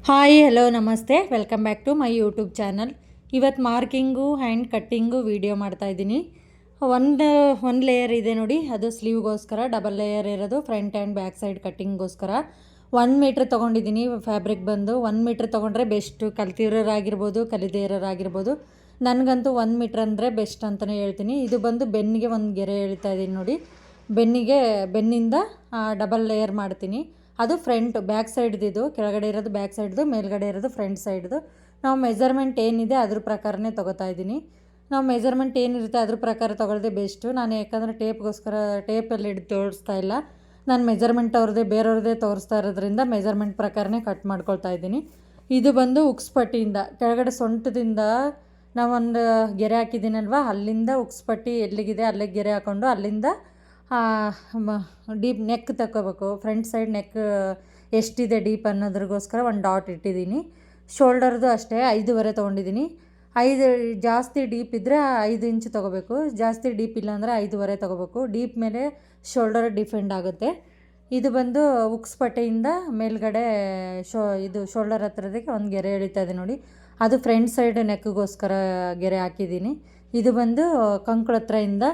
Hi hello ನಮಸ್ತೆ welcome back to my YouTube channel. ಇವತ್ತು marking hand cutting video ಮಾಡ್ತಾಯಿದ್ದೀನಿ. ಒಂದು ಲೇಯರ್ ಇದೆ ನೋಡಿ, ಅದು ಸ್ಲೀವ್ಗೋಸ್ಕರ. ಡಬಲ್ ಲೇಯರ್ ಇರೋದು ಫ್ರಂಟ್ ಆ್ಯಂಡ್ ಬ್ಯಾಕ್ ಸೈಡ್ ಕಟ್ಟಿಂಗ್ಗೋಸ್ಕರ 1 ಮೀಟ್ರ್ ತೊಗೊಂಡಿದ್ದೀನಿ. ಫ್ಯಾಬ್ರಿಕ್ ಬಂದು 1 ಮೀಟ್ರ್ ತೊಗೊಂಡ್ರೆ ಬೆಸ್ಟು. ಕಲ್ತಿರೋರಾಗಿರ್ಬೋದು, ಕಲಿದೇ ಇರೋರಾಗಿರ್ಬೋದು. ನನಗಂತೂ 1 ಮೀಟ್ರ್ ಅಂದರೆ ಬೆಸ್ಟ್ ಅಂತಲೇ ಹೇಳ್ತೀನಿ. ಇದು ಬಂದು ಬೆನ್ನಿಗೆ ಒಂದು ಗೆರೆ ಎಳಿತಾ ಇದ್ದೀನಿ ನೋಡಿ. ಬೆನ್ನಿಂದ ಡಬಲ್ ಲೇಯರ್ ಮಾಡ್ತೀನಿ. ಅದು ಫ್ರಂಟ್ ಬ್ಯಾಕ್ ಸೈಡ್ದಿದು, ಕೆಳಗಡೆ ಇರೋದು ಬ್ಯಾಕ್ ಸೈಡ್ದು, ಮೇಲ್ಗಡೆ ಇರೋದು ಫ್ರಂಟ್ ಸೈಡ್ದು. ನಾವು ಮೆಜರ್ಮೆಂಟ್ ಏನಿದೆ ಅದ್ರ ಪ್ರಕಾರನೇ ತೊಗೋತಾ ಇದ್ದೀನಿ. ನಾವು ಮೆಜರ್ಮೆಂಟ್ ಏನಿರುತ್ತೆ ಅದ್ರ ಪ್ರಕಾರ ತೊಗೊಳ್ಳೋದೇ ಬೆಸ್ಟು. ನಾನು ಯಾಕಂದರೆ ಟೇಪಲ್ಲಿ ಹಿಡಿದು ತೋರಿಸ್ತಾ ಇಲ್ಲ. ನಾನು ಮೆಜರ್ಮೆಂಟ್ ಅವ್ರದ್ದೇ ಬೇರೆಯವ್ರದ್ದೇ ತೋರಿಸ್ತಾ ಇರೋದ್ರಿಂದ ಮೆಜರ್ಮೆಂಟ್ ಪ್ರಕಾರನೇ ಕಟ್ ಮಾಡ್ಕೊಳ್ತಾ ಇದ್ದೀನಿ. ಇದು ಬಂದು ಉಕ್ಸ್ಪಟ್ಟಿಯಿಂದ ಕೆಳಗಡೆ ಸೊಂಟದಿಂದ ನಾವೊಂದು ಗೆರೆ ಹಾಕಿದ್ದೀನಲ್ವ, ಅಲ್ಲಿಂದ ಉಕ್ಸ್ಪಟ್ಟಿ ಎಲ್ಲಿಗಿದೆ ಅಲ್ಲಿಗೆ ಗೆರೆ ಹಾಕ್ಕೊಂಡು ಅಲ್ಲಿಂದ ಡೀಪ್ ನೆಕ್ ತಗೋಬೇಕು. ಫ್ರಂಟ್ ಸೈಡ್ ನೆಕ್ ಎಷ್ಟಿದೆ ಡೀಪ್ ಅನ್ನೋದ್ರಿಗೋಸ್ಕರ ಒಂದು ಡಾಟ್ ಇಟ್ಟಿದ್ದೀನಿ. ಶೋಲ್ಡರ್ದು ಅಷ್ಟೇ 5.5 ತೊಗೊಂಡಿದ್ದೀನಿ. ಜಾಸ್ತಿ ಡೀಪ್ ಇದ್ದರೆ 5 ಇಂಚ್ ತೊಗೋಬೇಕು, ಜಾಸ್ತಿ ಡೀಪ್ ಇಲ್ಲ ಅಂದರೆ 5.5 ತೊಗೋಬೇಕು. ಡೀಪ್ ಮೇಲೆ ಶೋಲ್ಡರ್ ಡಿಫೆಂಡ್ ಆಗುತ್ತೆ. ಇದು ಬಂದು ಉಕ್ಸ್ಪಟ್ಟೆಯಿಂದ ಮೇಲ್ಗಡೆ ಇದು ಶೋಲ್ಡರ್ ಹತ್ರದಕ್ಕೆ ಒಂದು ಗೆರೆ ಎಳಿತಾ ಇದೆ ನೋಡಿ, ಅದು ಫ್ರಂಟ್ ಸೈಡ್ ನೆಕ್ಗೋಸ್ಕರ ಗೆರೆ ಹಾಕಿದ್ದೀನಿ. ಇದು ಬಂದು ಕಂಕಳ ಹತ್ರದಿಂದ,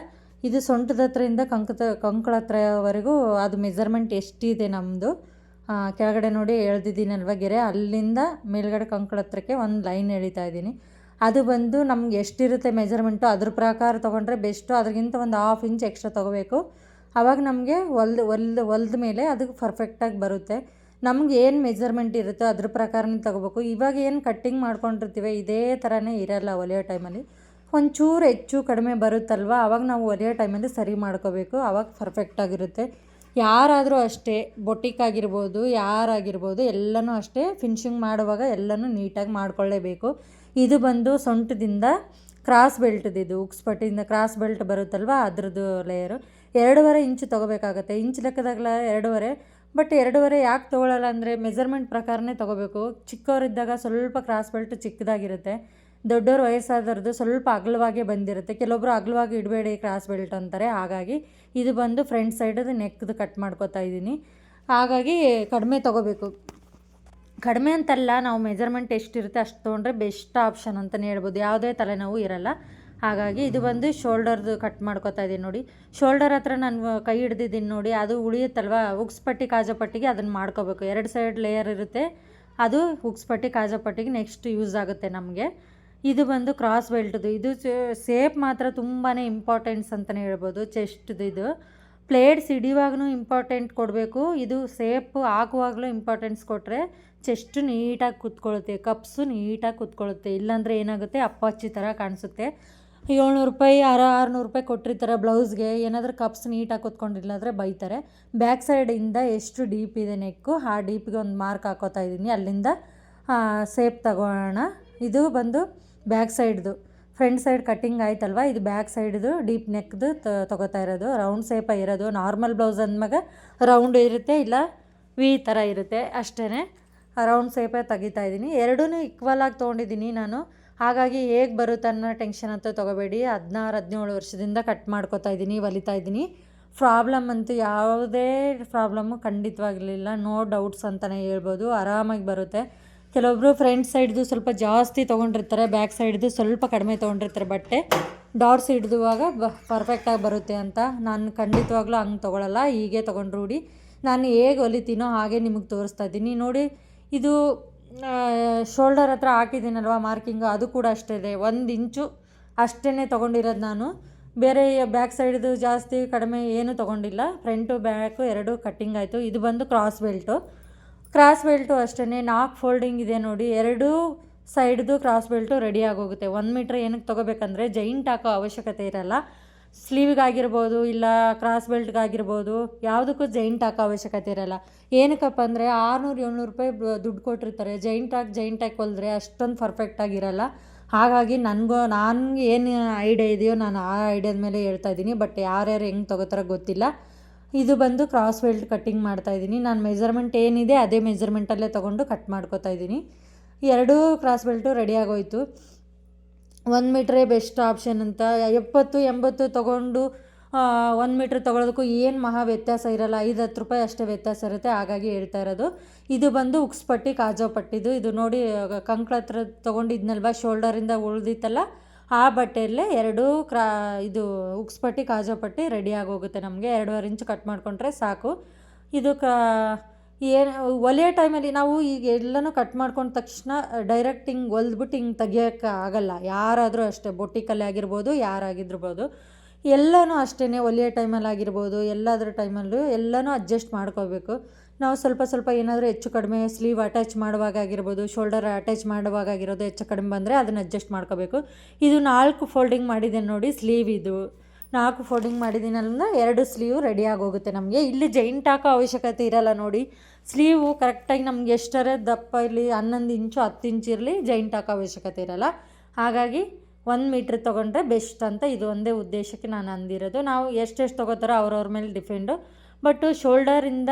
ಇದು ಸೊಂಟದ ಹತ್ರದಿಂದ ಕಂಕಳ ಹತ್ರವರೆಗೂ ಅದು ಮೆಜರ್ಮೆಂಟ್ ಎಷ್ಟಿದೆ ನಮ್ಮದು ಕೆಳಗಡೆ ನೋಡಿ ಎಳೆದಿದ್ದೀನಲ್ವ ಗೆರೆ, ಅಲ್ಲಿಂದ ಮೇಲ್ಗಡೆ ಕಂಕಳ ಹತ್ರಕ್ಕೆ ಒಂದು ಲೈನ್ ಎಳಿತಾ ಇದ್ದೀನಿ. ಅದು ಬಂದು ನಮ್ಗೆ ಎಷ್ಟಿರುತ್ತೆ ಮೆಜರ್ಮೆಂಟು ಅದ್ರ ಪ್ರಕಾರ ತೊಗೊಂಡ್ರೆ ಬೆಸ್ಟು. ಅದಕ್ಕಿಂತ ಒಂದು 1/2 ಇಂಚ್ ಎಕ್ಸ್ಟ್ರಾ ತೊಗೋಬೇಕು. ಆವಾಗ ನಮಗೆ ಹೊಲ್ದ ಮೇಲೆ ಅದು ಪರ್ಫೆಕ್ಟಾಗಿ ಬರುತ್ತೆ. ನಮ್ಗೆ ಏನು ಮೆಜರ್ಮೆಂಟ್ ಇರುತ್ತೋ ಅದ್ರ ಪ್ರಕಾರನೇ ತೊಗೋಬೇಕು. ಇವಾಗ ಏನು ಕಟ್ಟಿಂಗ್ ಮಾಡ್ಕೊಂಡಿರ್ತೀವಿ ಇದೇ ಥರನೇ ಇರೋಲ್ಲ. ಹೊಲಿಯೋ ಟೈಮಲ್ಲಿ ಒಂಚೂರು ಹೆಚ್ಚು ಕಡಿಮೆ ಬರುತ್ತಲ್ವ, ಆವಾಗ ನಾವು ಹೊಲಿಯೋ ಟೈಮಲ್ಲಿ ಸರಿ ಮಾಡ್ಕೋಬೇಕು. ಆವಾಗ ಪರ್ಫೆಕ್ಟಾಗಿರುತ್ತೆ. ಯಾರಾದರೂ ಅಷ್ಟೇ, ಬೊಟಿಕ್ ಆಗಿರ್ಬೋದು, ಯಾರಾಗಿರ್ಬೋದು, ಎಲ್ಲನೂ ಅಷ್ಟೇ ಫಿನಿಶಿಂಗ್ ಮಾಡುವಾಗ ಎಲ್ಲನೂ ನೀಟಾಗಿ ಮಾಡ್ಕೊಳ್ಳೇಬೇಕು. ಇದು ಬಂದು ಸೊಂಟದಿಂದ ಕ್ರಾಸ್ ಬೆಲ್ಟ್ದಿದು, ಉಕ್ಸ್ಪಟ್ಟಿಯಿಂದ ಕ್ರಾಸ್ ಬೆಲ್ಟ್ ಬರುತ್ತಲ್ವ ಅದ್ರದ್ದು ಲೇಯರು. 2.5 ಇಂಚ್ ತೊಗೋಬೇಕಾಗತ್ತೆ. ಇಂಚ್ ಲೆಕ್ಕದಾಗಲ 2.5. ಬಟ್ 2.5 ಯಾಕೆ ತೊಗೊಳ್ಳಲ್ಲ ಅಂದರೆ ಮೆಜರ್ಮೆಂಟ್ ಪ್ರಕಾರನೇ ತೊಗೋಬೇಕು. ಚಿಕ್ಕವರಿದ್ದಾಗ ಸ್ವಲ್ಪ ಕ್ರಾಸ್ ಬೆಲ್ಟ್ ಚಿಕ್ಕದಾಗಿರುತ್ತೆ, ದೊಡ್ಡವರು ವಯಸ್ಸಾದವ್ರದ್ದು ಸ್ವಲ್ಪ ಅಗಲವಾಗೇ ಬಂದಿರುತ್ತೆ. ಕೆಲವೊಬ್ಬರು ಅಗಲವಾಗಿ ಇಡಬೇಡಿ ಕ್ರಾಸ್ ಬೆಲ್ಟ್ ಅಂತಾರೆ. ಹಾಗಾಗಿ ಇದು ಬಂದು ಫ್ರಂಟ್ ಸೈಡದು ನೆಕ್ದು ಕಟ್ ಮಾಡ್ಕೊತಾ ಇದ್ದೀನಿ. ಹಾಗಾಗಿ ಕಡಿಮೆ ತೊಗೋಬೇಕು. ಕಡಿಮೆ ಅಂತಲ್ಲ, ನಾವು ಮೆಜರ್ಮೆಂಟ್ ಎಷ್ಟಿರುತ್ತೆ ಅಷ್ಟು ತೊಗೊಂಡ್ರೆ ಬೆಸ್ಟ್ ಆಪ್ಷನ್ ಅಂತಲೇ ಹೇಳ್ಬೋದು. ಯಾವುದೇ ತಲೆನೋವು ಇರಲ್ಲ. ಹಾಗಾಗಿ ಇದು ಬಂದು ಶೋಲ್ಡರ್ದು ಕಟ್ ಮಾಡ್ಕೊತಾ ಇದ್ದೀನಿ ನೋಡಿ. ಶೋಲ್ಡರ್ ಹತ್ರ ನಾನು ಕೈ ಹಿಡ್ದಿದ್ದೀನಿ ನೋಡಿ, ಅದು ಉಳಿಯುತ್ತಲ್ವ ಉಕ್ಸ್ಪಟ್ಟಿ ಕಾಜಾಪಟ್ಟಿಗೆ ಅದನ್ನು ಮಾಡ್ಕೋಬೇಕು. 2 ಸೈಡ್ ಲೇಯರ್ ಇರುತ್ತೆ, ಅದು ಉಕ್ಸ್ಪಟ್ಟಿ ಕಾಜಾಪಟ್ಟಿಗೆ ನೆಕ್ಸ್ಟ್ ಯೂಸ್ ಆಗುತ್ತೆ ನಮಗೆ. ಇದು ಬಂದು ಕ್ರಾಸ್ ಬೆಲ್ಟ್ದು. ಇದು ಸೇಪ್ ಮಾತ್ರ ತುಂಬಾ ಇಂಪಾರ್ಟೆಂಟ್ಸ್ ಅಂತಲೇ ಹೇಳ್ಬೋದು. ಚೆಸ್ಟ್ದು ಇದು ಪ್ಲೇಟ್ಸ್ ಹಿಡಿಯುವಾಗೂ ಇಂಪಾರ್ಟೆಂಟ್ ಕೊಡಬೇಕು. ಇದು ಸೇಪ್ ಹಾಕುವಾಗಲೂ ಇಂಪಾರ್ಟೆನ್ಸ್ ಕೊಟ್ಟರೆ ಚೆಸ್ಟ್ ನೀಟಾಗಿ ಕೂತ್ಕೊಳ್ಳುತ್ತೆ, ಕಪ್ಸು ನೀಟಾಗಿ ಕೂತ್ಕೊಳ್ಳುತ್ತೆ. ಇಲ್ಲಾಂದರೆ ಏನಾಗುತ್ತೆ, ಅಪ್ಪಾಚಿ ಥರ ಕಾಣಿಸುತ್ತೆ. 700 ರೂಪಾಯಿ 600 ರೂಪಾಯಿ ಕೊಟ್ಟಿರ್ತಾರೆ ಬ್ಲೌಸ್ಗೆ, ಏನಾದರೂ ಕಪ್ಸ್ ನೀಟಾಗಿ ಕೂತ್ಕೊಂಡಿಲ್ಲ ಅಂದರೆ ಬೈತಾರೆ. ಬ್ಯಾಕ್ ಸೈಡಿಂದ ಎಷ್ಟು ಡೀಪ್ ಇದೆ ನೆಕ್ಕು, ಆ ಡೀಪಿಗೆ ಒಂದು ಮಾರ್ಕ್ ಹಾಕೋತಾ ಇದ್ದೀನಿ. ಅಲ್ಲಿಂದ ಸೇಪ್ ತಗೋಣ. ಇದು ಬಂದು ಬ್ಯಾಕ್ ಸೈಡ್ದು. ಫ್ರಂಟ್ ಸೈಡ್ ಕಟ್ಟಿಂಗ್ ಆಯ್ತಲ್ವ, ಇದು ಬ್ಯಾಕ್ ಸೈಡ್ದು ಡೀಪ್ ನೆಕ್ದು ತೊಗೋತಾ ಇರೋದು. ರೌಂಡ್ ಸೇಪ ಇರೋದು. ನಾರ್ಮಲ್ ಬ್ಲೌಸ್ ಅಂದಮಾಗ ರೌಂಡ್ ಇರುತ್ತೆ, ಇಲ್ಲ ವಿ ಥರ ಇರುತ್ತೆ, ಅಷ್ಟೇ. ರೌಂಡ್ ಸೇಪೇ ತೆಗಿತಾ ಇದ್ದೀನಿ. ಎರಡೂ ಈಕ್ವಲಾಗಿ ತೊಗೊಂಡಿದ್ದೀನಿ ನಾನು. ಹಾಗಾಗಿ ಹೇಗೆ ಬರುತ್ತೆ ಅನ್ನೋ ಟೆನ್ಷನ್ ಅಂತ ತೊಗೋಬೇಡಿ. 16-17 ವರ್ಷದಿಂದ ಕಟ್ ಮಾಡ್ಕೊತಾ ಇದ್ದೀನಿ, ಹೊಲಿತಾ ಇದ್ದೀನಿ. ಪ್ರಾಬ್ಲಮ್ ಅಂತೂ ಯಾವುದೇ ಪ್ರಾಬ್ಲಮ್ಮು ಖಂಡಿತವಾಗಿರಲಿಲ್ಲ. ನೋ ಡೌಟ್ಸ್ ಅಂತಲೇ ಹೇಳ್ಬೋದು. ಆರಾಮಾಗಿ ಬರುತ್ತೆ. ಕೆಲವೊಬ್ಬರು ಫ್ರಂಟ್ ಸೈಡ್ದು ಸ್ವಲ್ಪ ಜಾಸ್ತಿ ತೊಗೊಂಡಿರ್ತಾರೆ, ಬ್ಯಾಕ್ ಸೈಡ್ದು ಸ್ವಲ್ಪ ಕಡಿಮೆ ತೊಗೊಂಡಿರ್ತಾರೆ ಬಟ್ಟೆ. ಡಾಟ್ಸ್ ಹಿಡಿದುವಾಗ ಪರ್ಫೆಕ್ಟಾಗಿ ಬರುತ್ತೆ ಅಂತ. ನಾನು ಖಂಡಿತವಾಗ್ಲೂ ಹಂಗೆ ತೊಗೊಳ್ಳಲ್ಲ, ಹೀಗೆ ತೊಗೊಂಡು ರೂಢಿ. ನಾನು ಹೇಗೆ ಹೊಲಿತೀನೋ ಹಾಗೆ ನಿಮಗೆ ತೋರಿಸ್ತಾ ಇದ್ದೀನಿ ನೋಡಿ. ಇದು ಶೋಲ್ಡರ್ ಹತ್ರ ಹಾಕಿದ್ದೀನಲ್ವ ಮಾರ್ಕಿಂಗು, ಅದು ಕೂಡ ಅಷ್ಟೇ ಇದೆ. 1 ಇಂಚು ಅಷ್ಟೇ ತೊಗೊಂಡಿರೋದು ನಾನು. ಬೇರೆ ಬ್ಯಾಕ್ ಸೈಡ್ದು ಜಾಸ್ತಿ ಕಡಿಮೆ ಏನೂ ತೊಗೊಂಡಿಲ್ಲ. ಫ್ರಂಟು ಬ್ಯಾಕು 2 ಕಟ್ಟಿಂಗ್ ಆಯಿತು. ಇದು ಬಂದು ಕ್ರಾಸ್ ಬೆಲ್ಟು ಅಷ್ಟೇ. 4 ಫೋಲ್ಡಿಂಗ್ ಇದೆ ನೋಡಿ. 2 ಸೈಡ್ದು ಕ್ರಾಸ್ ಬೆಲ್ಟು ರೆಡಿ ಆಗೋಗುತ್ತೆ. 1 ಮೀಟ್ರ್ ಏನಕ್ಕೆ ತೊಗೋಬೇಕಂದ್ರೆ ಜೈಂಟ್ ಹಾಕೋ ಅವಶ್ಯಕತೆ ಇರಲ್ಲ. ಸ್ಲೀವ್ಗಾಗಿರ್ಬೋದು, ಇಲ್ಲ ಕ್ರಾಸ್ ಬೆಲ್ಟ್ಗಾಗಿರ್ಬೋದು, ಯಾವುದಕ್ಕೂ ಜೈಂಟ್ ಹಾಕೋ ಅವಶ್ಯಕತೆ ಇರಲ್ಲ. ಏನಕ್ಕಪ್ಪ ಅಂದರೆ 600-700 ರೂಪಾಯಿ ದುಡ್ಡು ಕೊಟ್ಟಿರ್ತಾರೆ. ಜೈಂಟಾಗಿ ಹೊಲಿದ್ರೆ ಅಷ್ಟೊಂದು ಪರ್ಫೆಕ್ಟಾಗಿರಲ್ಲ. ಹಾಗಾಗಿ ನನಗೆ ಏನು ಐಡಿಯಾ ಇದೆಯೋ ನಾನು ಆ ಐಡಿಯಾದ ಮೇಲೆ ಹೇಳ್ತಾ ಇದ್ದೀನಿ. ಬಟ್ ಯಾರ್ಯಾರು ಹೆಂಗೆ ತೊಗೋತಾರೋ ಗೊತ್ತಿಲ್ಲ. ಇದು ಬಂದು ಕ್ರಾಸ್ ಬೆಲ್ಟ್ ಕಟ್ಟಿಂಗ್ ಮಾಡ್ತಾಯಿದ್ದೀನಿ. ನಾನು ಮೆಜರ್ಮೆಂಟ್ ಏನಿದೆ ಅದೇ ಮೆಜರ್ಮೆಂಟಲ್ಲೇ ತೊಗೊಂಡು ಕಟ್ ಮಾಡ್ಕೊತಾ ಇದ್ದೀನಿ. 2 ಕ್ರಾಸ್ ಬೆಲ್ಟು ರೆಡಿ ಆಗೋಯ್ತು. 1 ಮೀಟ್ರೇ ಬೆಸ್ಟ್ ಆಪ್ಷನ್ ಅಂತ 70-80 ತೊಗೊಂಡು 1 ಮೀಟ್ರ್ ತೊಗೊಳೋದಕ್ಕೂ ಏನು ಮಹಾ ವ್ಯತ್ಯಾಸ ಇರಲ್ಲ, 5-10 ರೂಪಾಯಿ ಅಷ್ಟೇ ವ್ಯತ್ಯಾಸ ಇರುತ್ತೆ. ಹಾಗಾಗಿ ಹೇಳ್ತಾ ಇರೋದು. ಇದು ಬಂದು ಉಕ್ಸ್ ಪಟ್ಟಿ ಕಾಜೋ ಪಟ್ಟಿದು. ಇದು ನೋಡಿ ಕಂಕ್ಳ ಹತ್ರ ತೊಗೊಂಡಿದ್ನಲ್ವ, ಶೋಲ್ಡರಿಂದ ಉಳ್ದಿತ್ತಲ್ಲ ಆ ಬಟ್ಟೆಯಲ್ಲೇ 2 ಇದು ಉಕ್ಸ್ ಪಟ್ಟಿ ಕಾಜೋ ಪಟ್ಟಿ ರೆಡಿಯಾಗಿ ಹೋಗುತ್ತೆ ನಮಗೆ. 2.5 ಇಂಚು ಕಟ್ ಮಾಡಿಕೊಂಡ್ರೆ ಸಾಕು. ಇದು ಏನು ಹೊಲಿಯೋ ಟೈಮಲ್ಲಿ ನಾವು ಈಗ ಎಲ್ಲನೂ ಕಟ್ ಮಾಡ್ಕೊಂಡ ತಕ್ಷಣ ಡೈರೆಕ್ಟ್ ಹಿಂಗೆ ಹೊಲ್ದ್ಬಿಟ್ಟು ಹಿಂಗೆ ತೆಗಿಯೋಕ್ಕೆ ಆಗಲ್ಲ. ಯಾರಾದರೂ ಅಷ್ಟೇ, ಬೊಟ್ಟಿಕಲ್ಲೇ ಆಗಿರ್ಬೋದು, ಯಾರಾಗಿರ್ಬೋದು, ಎಲ್ಲನೂ ಅಷ್ಟೇ. ಹೊಲಿಯೋ ಟೈಮಲ್ಲಿ ಆಗಿರ್ಬೋದು, ಎಲ್ಲದರ ಟೈಮಲ್ಲೂ ಎಲ್ಲನೂ ಅಡ್ಜಸ್ಟ್ ಮಾಡ್ಕೋಬೇಕು. ನಾವು ಸ್ವಲ್ಪ ಏನಾದರೂ ಹೆಚ್ಚು ಕಡಿಮೆ ಸ್ಲೀವ್ ಅಟ್ಯಾಚ್ ಮಾಡುವಾಗ ಆಗಿರ್ಬೋದು, ಶೋಲ್ಡರ್ ಅಟ್ಯಾಚ್ ಮಾಡುವಾಗ ಆಗಿರೋದು ಹೆಚ್ಚು ಕಡಿಮೆ ಬಂದರೆ ಅದನ್ನು ಅಡ್ಜಸ್ಟ್ ಮಾಡ್ಕೋಬೇಕು. ಇದು 4 ಫೋಲ್ಡಿಂಗ್ ಮಾಡಿದ್ದೇನೆ ನೋಡಿ ಸ್ಲೀವ್. ಇದು 4 ಫೋಲ್ಡಿಂಗ್ ಮಾಡಿದ್ದೀನಲ್ಲ, 2 ಸ್ಲೀವ್ ರೆಡಿಯಾಗಿ ಹೋಗುತ್ತೆ ನಮಗೆ. ಇಲ್ಲಿ ಜೈಂಟ್ ಹಾಕೋ ಅವಶ್ಯಕತೆ ಇರಲ್ಲ ನೋಡಿ. ಸ್ಲೀವು ಕರೆಕ್ಟಾಗಿ ನಮ್ಗೆ ಎಷ್ಟರೇ ದಪ್ಪ ಇರಲಿ, 11 ಇಂಚು 10 ಇಂಚು ಇರಲಿ, ಜೈಂಟ್ ಹಾಕೋ ಅವಶ್ಯಕತೆ ಇರಲ್ಲ. ಹಾಗಾಗಿ 1 ಮೀಟ್ರ್ ತೊಗೊಂಡ್ರೆ ಬೆಸ್ಟ್ ಅಂತ ಇದು ಒಂದೇ ಉದ್ದೇಶಕ್ಕೆ ನಾನು ಅಂದಿರೋದು. ನಾವು ಎಷ್ಟೆಷ್ಟು ತೊಗೋತಾರೋ ಅವ್ರವ್ರ ಮೇಲೆ ಡಿಪೆಂಡು. ಬಟ್ಟು ಶೋಲ್ಡರಿಂದ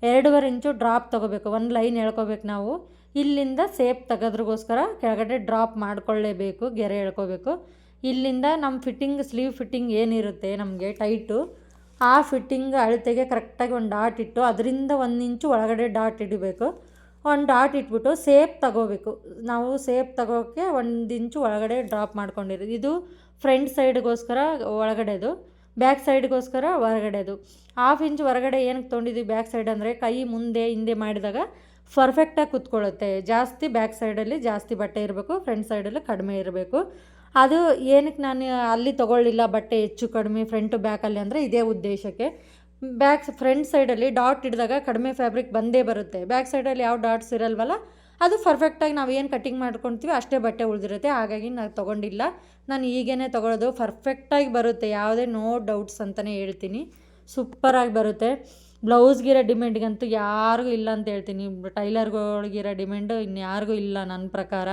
2.5 ಇಂಚು ಡ್ರಾಪ್ ತೊಗೋಬೇಕು. ಒಂದು ಲೈನ್ ಎಳ್ಕೊಬೇಕು ನಾವು. ಇಲ್ಲಿಂದ ಸೇಪ್ ತೆಗೋದ್ರಿಗೋಸ್ಕರ ಕೆಳಗಡೆ ಡ್ರಾಪ್ ಮಾಡ್ಕೊಳ್ಳೇಬೇಕು, ಗೆರೆ ಎಳ್ಕೋಬೇಕು. ಇಲ್ಲಿಂದ ನಮ್ಮ ಫಿಟ್ಟಿಂಗ್, ಸ್ಲೀವ್ ಫಿಟ್ಟಿಂಗ್ ಏನಿರುತ್ತೆ ನಮಗೆ ಟೈಟು, ಆ ಫಿಟ್ಟಿಂಗ್ ಅಳತೆಗೆ ಕರೆಕ್ಟಾಗಿ ಒಂದು ಡಾಟ್ ಇಟ್ಟು ಅದರಿಂದ 1 ಇಂಚು ಒಳಗಡೆ ಡಾಟ್ ಇಡಬೇಕು. ಒಂದು ಡಾಟ್ ಇಟ್ಬಿಟ್ಟು ಸೇಪ್ ತಗೋಬೇಕು. ನಾವು ಸೇಪ್ ತಗೋಕ್ಕೆ 1 ಇಂಚು ಒಳಗಡೆ ಡ್ರಾಪ್ ಮಾಡ್ಕೊಂಡಿರೋದು. ಇದು ಫ್ರಂಟ್ ಸೈಡ್ಗೋಸ್ಕರ ಒಳಗಡೆದು, ಬ್ಯಾಕ್ ಸೈಡ್ಗೋಸ್ಕರ ಹೊರಗಡೆದು. 1/2 ಇಂಚ್ ಹೊರಗಡೆ ಏನಕ್ಕೆ ತೊಗೊಂಡಿದ್ದೀವಿ ಬ್ಯಾಕ್ ಸೈಡ್ ಅಂದರೆ, ಕೈ ಮುಂದೆ ಹಿಂದೆ ಮಾಡಿದಾಗ ಪರ್ಫೆಕ್ಟಾಗಿ ಕೂತ್ಕೊಳ್ಳುತ್ತೆ. ಜಾಸ್ತಿ ಬ್ಯಾಕ್ ಸೈಡಲ್ಲಿ ಜಾಸ್ತಿ ಬಟ್ಟೆ ಇರಬೇಕು, ಫ್ರಂಟ್ ಸೈಡಲ್ಲಿ ಕಡಿಮೆ ಇರಬೇಕು. ಅದು ಏನಕ್ಕೆ ನಾನು ಅಲ್ಲಿ ತೊಗೊಳ್ಳಿಲ್ಲ ಬಟ್ಟೆ ಹೆಚ್ಚು ಕಡಿಮೆ ಫ್ರಂಟು ಬ್ಯಾಕಲ್ಲಿ ಅಂದರೆ ಇದೇ ಉದ್ದೇಶಕ್ಕೆ. ಫ್ರಂಟ್ ಸೈಡಲ್ಲಿ ಡಾಟ್ ಹಿಡಿದಾಗ ಕಡಿಮೆ ಫ್ಯಾಬ್ರಿಕ್ ಬಂದೇ ಬರುತ್ತೆ. ಬ್ಯಾಕ್ ಸೈಡಲ್ಲಿ ಯಾವ ಡಾಟ್ಸ್ ಇರಲ್ವಲ್ಲ, ಅದು ಪರ್ಫೆಕ್ಟಾಗಿ ನಾವು ಏನು ಕಟ್ಟಿಂಗ್ ಮಾಡ್ಕೊತೀವಿ ಅಷ್ಟೇ ಬಟ್ಟೆ ಉಳಿದಿರುತ್ತೆ. ಹಾಗಾಗಿ ನಾನು ತೊಗೊಂಡಿಲ್ಲ. ನಾನು ಈಗೇ ತೊಗೊಳ್ಳೋದು. ಪರ್ಫೆಕ್ಟಾಗಿ ಬರುತ್ತೆ, ಯಾವುದೇ ನೋ ಡೌಟ್ಸ್ ಅಂತಲೇ ಹೇಳ್ತೀನಿ. ಸೂಪರಾಗಿ ಬರುತ್ತೆ. ಬ್ಲೌಸ್ಗಿರೋ ಡಿಮ್ಯಾಂಡ್ಗಂತೂ ಯಾರಿಗೂ ಇಲ್ಲ ಅಂತ ಹೇಳ್ತೀನಿ. ಟೈಲರ್ಗಳಿಗಿರೋ ಡಿಮ್ಯಾಂಡು ಇನ್ಯಾರಿಗೂ ಇಲ್ಲ ನನ್ನ ಪ್ರಕಾರ.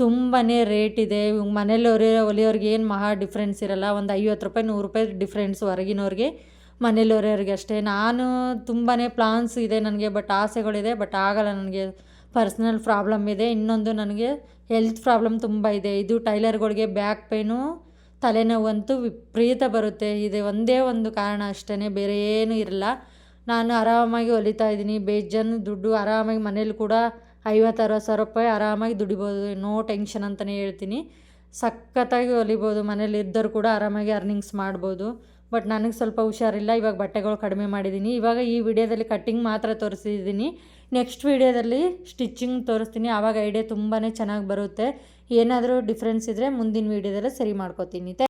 ತುಂಬಾ ರೇಟ್ ಇದೆ. ಮನೇಲಿ ಹೊಲಿಯೋರಿಗೆ ಏನು ಮಹಾ ಡಿಫ್ರೆನ್ಸ್ ಇರಲ್ಲ. ಒಂದು 50 ರೂಪಾಯಿ 100 ರೂಪಾಯಿ ಡಿಫ್ರೆನ್ಸ್ ಹೊರಗಿನವ್ರಿಗೆ, ಮನೇಲಿ ಹೊಲಿಯೋರಿಗೆ ಅಷ್ಟೇ. ನಾನು ತುಂಬಾ ಪ್ಲಾನ್ಸ್ ಇದೆ ನನಗೆ, ಬಟ್ ಆಸೆಗಳಿದೆ, ಬಟ್ ಆಗಲ್ಲ ನನಗೆ. ಪರ್ಸ್ನಲ್ ಪ್ರಾಬ್ಲಮ್ ಇದೆ. ಇನ್ನೊಂದು ನನಗೆ ಹೆಲ್ತ್ ಪ್ರಾಬ್ಲಮ್ ತುಂಬ ಇದೆ. ಇದು ಟೈಲರ್ಗಳಿಗೆ ಬ್ಯಾಕ್ ಪೇನು, ತಲೆನೋವಂತೂ ವಿಪರೀತ ಬರುತ್ತೆ. ಇದೆ ಒಂದೇ ಒಂದು ಕಾರಣ ಅಷ್ಟೇ, ಬೇರೆ ಏನೂ ಇರಲ್ಲ. ನಾನು ಆರಾಮಾಗಿ ಹೊಲಿತಾ ಇದ್ದೀನಿ, ಬೇಜಾನು ದುಡ್ಡು ಆರಾಮಾಗಿ ಮನೇಲಿ ಕೂಡ 50-60 ಸಾವಿರ ರೂಪಾಯಿ ಆರಾಮಾಗಿ ದುಡಿಬೋದು. ನೋ ಟೆನ್ಷನ್ ಅಂತಲೇ ಹೇಳ್ತೀನಿ. ಸಖತ್ತಾಗಿ ಹೊಲಿಬೋದು, ಮನೇಲಿ ಇದ್ದವರು ಕೂಡ ಆರಾಮಾಗಿ ಅರ್ನಿಂಗ್ಸ್ ಮಾಡ್ಬೋದು. ಬಟ್ ನನಗೆ ಸ್ವಲ್ಪ ಹುಷಾರಿಲ್ಲ. ಇವಾಗ ಬಟ್ಟೆಗಳು ಕಡಿಮೆ ಮಾಡಿದ್ದೀನಿ. ಇವಾಗ ಈ ವಿಡಿಯೋದಲ್ಲಿ ಕಟ್ಟಿಂಗ್ ಮಾತ್ರ ತೋರಿಸಿದ್ದೀನಿ. ನೆಕ್ಸ್ಟ್ ವಿಡಿಯೋದಲ್ಲಿ ಸ್ಟಿಚಿಂಗ್ ತೋರಿಸ್ತೀನಿ. ಆವಾಗ ಐಡಿಯಾ ತುಂಬಾ ಚೆನ್ನಾಗಿ ಬರುತ್ತೆ. ಏನಾದರೂ ಡಿಫ್ರೆನ್ಸ್ ಇದ್ದರೆ ಮುಂದಿನ ವಿಡಿಯೋದಲ್ಲೇ ಸರಿ ಮಾಡ್ಕೋತೀನಿ.